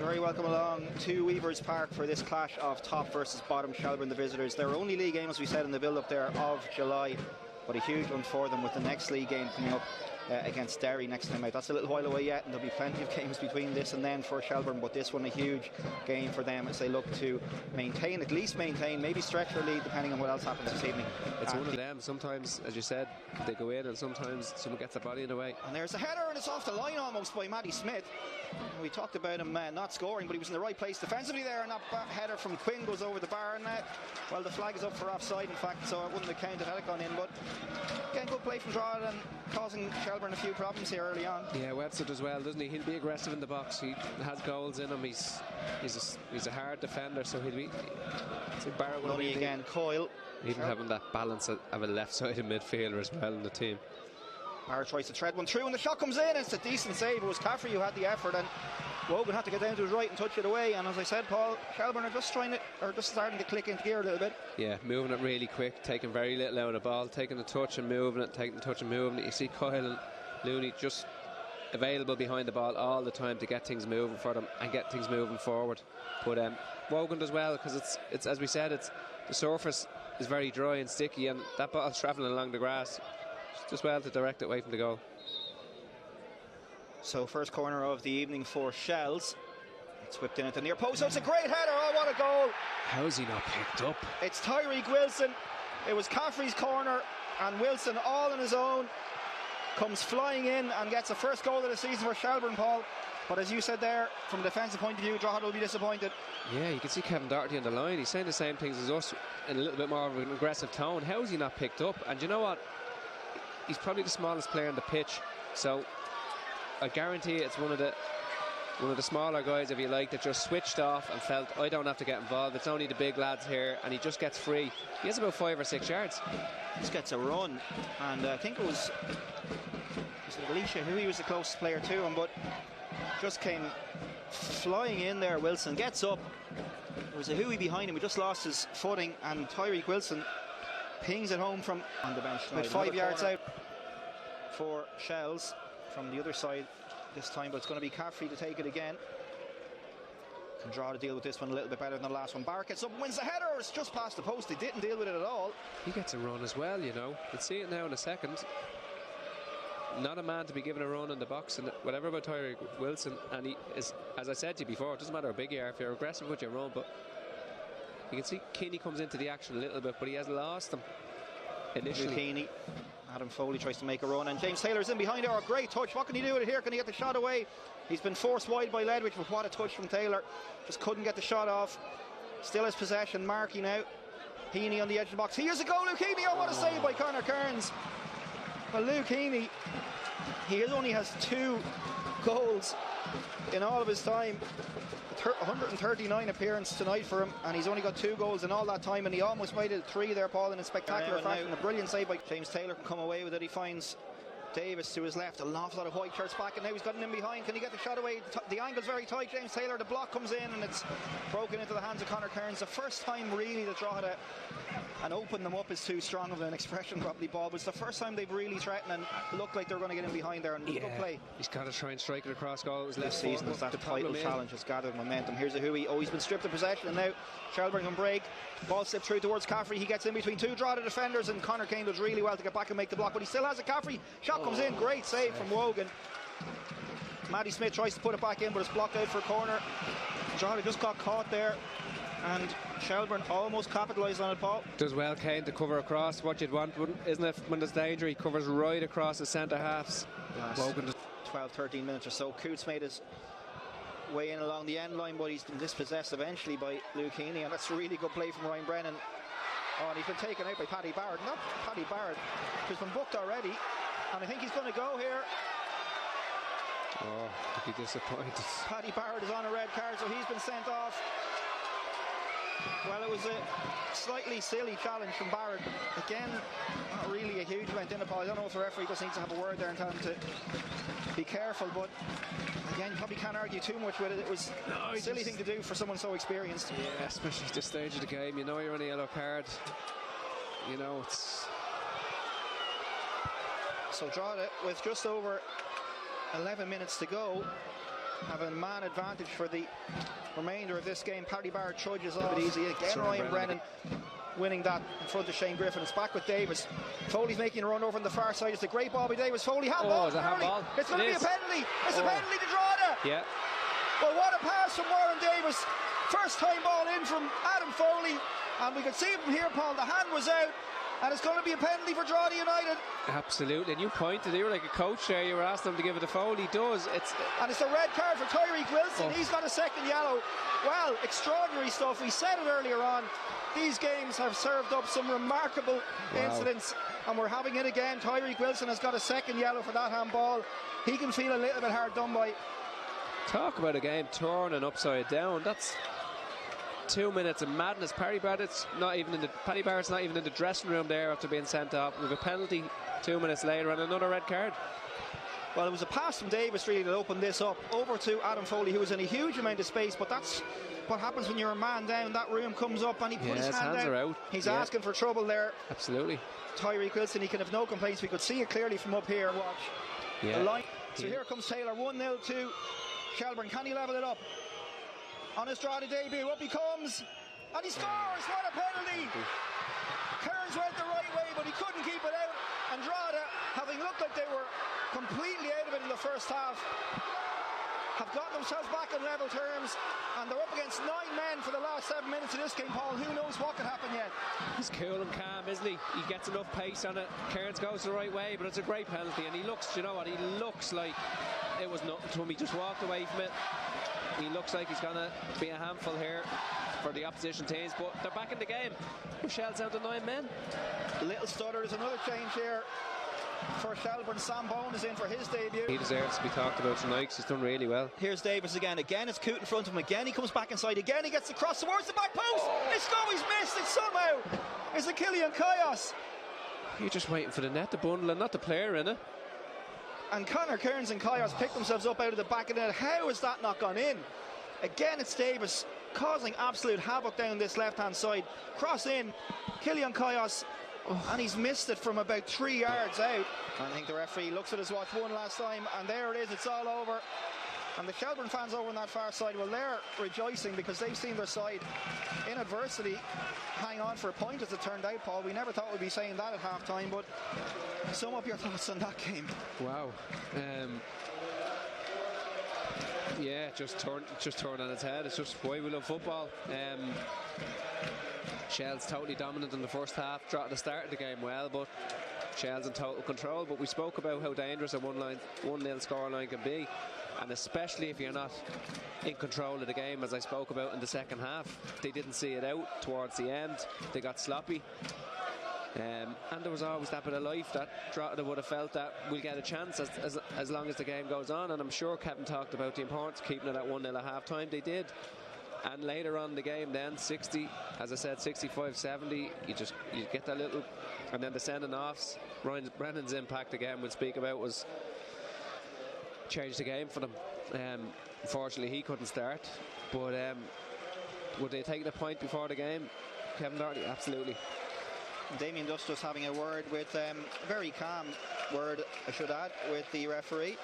Very welcome along to Weavers Park for this clash of top versus bottom. Shelbourne, the visitors. Their only league game, as we said in the build-up there, of July, but a huge one for them with the next league game coming up against Derry next time out. That's a little while away yet, and there'll be plenty of games between this and then for Shelbourne, but this one a huge game for them as they look to maintain, at least maintain, maybe stretch their lead depending on what else happens this evening. It's one of them. Sometimes, as you said, they go in and sometimes someone gets their body in the way. And there's a header, and it's off the line almost by Matty Smith. We talked about him not scoring, but he was in the right place defensively there, and that header from Quinn goes over the bar, and well, the flag is up for offside in fact, so it wouldn't have counted had it gone in. But again, good play from Drogheda and causing Shelbourne a few problems here early on. Yeah, Webster does well, doesn't he? He'll be aggressive in the box. He has goals in him. He's a hard defender, so he'll be. Money again, Coyle. Even having that balance of a left-sided midfielder as well in the team. Barrett tries to tread one through, and the shot comes in. It's a decent save. It was Caffrey who had the effort, and Wogan had to get down to his right and touch it away. And as I said, Paul, Shelbourne are just starting to click into gear a little bit. Yeah, moving it really quick, taking very little out of the ball, taking the touch and moving it, taking the touch and moving it. You see Kyle and Looney just available behind the ball all the time to get things moving for them and get things moving forward. But Wogan does well because it's as we said, the surface is very dry and sticky, and that ball's travelling along the grass. Just well to direct it away from the goal. So first corner of the evening for Shells. It's whipped in at the near post. So it's a great header. Oh, what a goal! How is he not picked up? It's Tyreek Wilson. It was Caffrey's corner, and Wilson, all on his own, comes flying in and gets the first goal of the season for Shelbourne, Paul. But as you said there, from a defensive point of view, Drogheda will be disappointed. Yeah, you can see Kevin Doherty on the line. He's saying the same things as us in a little bit more of an aggressive tone. How is he not picked up? And you know what? He's probably the smallest player on the pitch, so I guarantee it's one of the smaller guys, if you like, that just switched off and felt, I don't have to get involved, it's only the big lads here, and he just gets free. He has about 5 or 6 yards. Just gets a run, and I think it was Alicia who he was the closest player to him, but just came flying in there. Wilson gets up, there was a Huey behind him who just lost his footing, and Tyreek Wilson pings it home from on the bench, about 5 yards out for Shells from the other side this time, but it's going to be Caffrey to take it again. Can draw to deal with this one a little bit better than the last one. Barrett gets up and wins the header. It's just past the post. They didn't deal with it at all. He gets a run as well, you know. You'll see it now in a second. Not a man to be given a run in the box, and whatever about Tyreek Wilson, and he is, as I said to you before, it doesn't matter how big you are, if you're aggressive with your run, but you can see Keeney comes into the action a little bit, but he has lost them initially. Keeney. Adam Foley tries to make a run, and James Taylor's in behind there. Oh, great touch. What can he do with it here? Can he get the shot away? He's been forced wide by Ledwidge, but what a touch from Taylor. Just couldn't get the shot off. Still has possession. Markey now. Heaney on the edge of the box. Here's a goal, Luke Heaney. Oh, what a save by Conor Kearns. Well, Luke Heaney, he only has 2 goals in all of his time. 139 appearance tonight for him, and he's only got 2 goals in all that time, and he almost made it 3 there, Paul, in a spectacular fashion. A brilliant save by James Taylor. Can come away with it. He finds Davis to his left, a awful lot of white shirts back, and now he's got him in behind. Can he get the shot away? The angle's very tight. James Taylor, the block comes in, and it's broken into the hands of Conor Kearns. The first time really that Drogheda, and open them up is too strong of an expression probably, Bob, but it's the first time they've really threatened and looked like they're going to get in behind there, and good play. He's got to try and strike it across goal. This season is that the title challenge has gathered momentum. Here's a Huey. Oh, he's been stripped of possession, and now Shelbourne can break. Ball slipped through towards Caffrey. He gets in between 2 Drogheda defenders, and Conor Kane does really well to get back and make the block, but he still has a Caffrey. Shot comes in. Great save from Wogan. Matty Smith tries to put it back in, but it's blocked out for a corner. Drogheda just got caught there, and Shelbourne almost capitalised on it, Paul. Does well, Kane, to cover across. What you'd want, isn't it, when there's danger? He covers right across the centre halves. Wogan 12-13 minutes or so. Coots made his way in along the end line, but he's been dispossessed eventually by Luke Heaney, and that's a really good play from Ryan Brennan. Oh, and he's been taken out by Paddy Barrett. Not Paddy Barrett, who's been booked already, and I think he's going to go here. Oh, I'd be disappointed. Paddy Barrett is on a red card, so he's been sent off. Well, it was a slightly silly challenge from Barrett. Again, not really a huge amount in it, Paul. I don't know if the referee just needs to have a word there and tell him to be careful, but again, you probably can't argue too much with it. It was a silly thing to do for someone so experienced. Yeah, especially at this stage of the game. You know you're on a yellow card. You know, it's... So Drogheda, with just over 11 minutes to go, have a man advantage for the remainder of this game. Paddy Barrett trudges off. Easy again. Ryan Brennan winning that in front of Shane Griffin. It's back with Davis. Foley's making a run over on the far side. It's a great ball by Davis. Foley, handball. It's a handball. It's going to be a penalty. It's a penalty to Drogheda. Yeah. Well, what a pass from Warren Davis. First time ball in from Adam Foley. And we could see from here, Paul, the hand was out. And it's going to be a penalty for Drogheda United. Absolutely. And you pointed, you were like a coach there. You were asking him to give it a foul. He does. And it's a red card for Tyreek Wilson. He's got a second yellow. Well, extraordinary stuff. We said it earlier on. These games have served up some remarkable incidents. And we're having it again. Tyreek Wilson has got a second yellow for that handball. He can feel a little bit hard done by. Talk about a game turning upside down. That's 2 minutes of madness. Paddy Barrett's not even in the dressing room there after being sent off. With a penalty 2 minutes later and another red card. Well, it was a pass from Davis really that opened this up over to Adam Foley, who was in a huge amount of space, but that's what happens when you're a man down. That room comes up and he put his hands out. He's asking for trouble there. Absolutely. Tyreek Wilson, he can have no complaints. We could see it clearly from up here. Watch. Yeah. The line. So here comes Taylor, 1-0 to Shelbourne. Can he level it up? On his Drogheda debut, up he comes, and he scores. What a penalty! Kearns went the right way, but he couldn't keep it out. And Drogheda, having looked like they were completely out of it in the first half, have gotten themselves back in level terms, and they're up against 9 men for the last 7 minutes of this game. Paul, who knows what could happen yet? He's cool and calm, isn't he? He gets enough pace on it. Kearns goes the right way, but it's a great penalty, and he looks, you know what, he looks like it was nothing to him. He just walked away from it. He looks like he's going to be a handful here for the opposition teams, but they're back in the game. Michelle's down to 9 men. Little stutter. There's another change here for Shelbourne. Sam Bone is in for his debut. He deserves to be talked about tonight because he's done really well. Here's Davis again. Again, it's Coote in front of him. Again, he comes back inside. Again, he gets the cross towards the back post. It's go. He's missed it somehow. Is it Killian Kaios? You're just waiting for the net to bundle and not the player in it. And Connor Kearns and Kaios pick themselves up out of the back of the net. How has that not gone in? Again, it's Davis causing absolute havoc down this left-hand side. Cross in, Killian Kaios, and he's missed it from about 3 yards out. And I think the referee looks at his watch one last time, and there it is, it's all over. And the Shelbourne fans over on that far side, well, they're rejoicing because they've seen their side in adversity hang on for a point, as it turned out, Paul. We never thought we'd be saying that at half-time, but sum up your thoughts on that game. Wow. Yeah, just turned on its head. It's just why we love football. Shell's totally dominant in the first half. Drogheda started the game well, but Shell's in total control. But we spoke about how dangerous a 1-0 scoreline can be, and especially if you're not in control of the game, as I spoke about in the second half. They didn't see it out towards the end. They got sloppy. And there was always that bit of life that Drogheda would have felt that we'll get a chance as long as the game goes on. And I'm sure Kevin talked about the importance of keeping it at 1-0 at half time. They did. And later on in the game then, 60, as I said, 65-70, you get that little. And then the sending offs. Ryan Brennan's impact again we'll speak about was changed the game for them. Unfortunately he couldn't start. But would they take the point before the game? Kevin Doherty? Absolutely. Damien Dustus having a word with, a very calm word, I should add, with the referee.